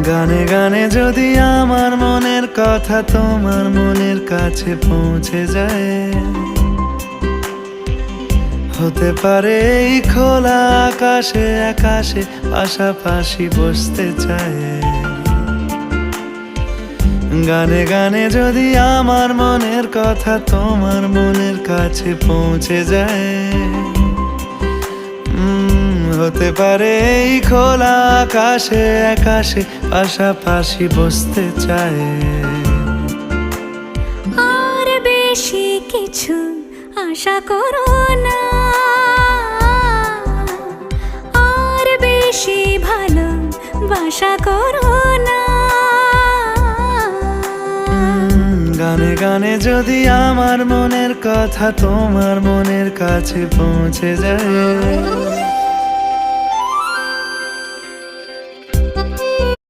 গানে গানে যদি আমার মনের কথা তোমার মনের কাছে পৌঁছে যায়, হতে পারে এই খোলা আকাশে আকাশে পাশাপাশি বসতে চায়। গানে গানে যদি আমার মনের কথা তোমার মনের কাছে পৌঁছে যায়, হতে পারে এই খোলা আকাশে আকাশে পাশাপাশি বসতে চায়। আর বেশি কিছু আশা করো না, আর বেশি ভালোবাসা করো না। গানে গানে যদি আমার মনের কথা তোমার মনের কাছে পৌঁছে যায়,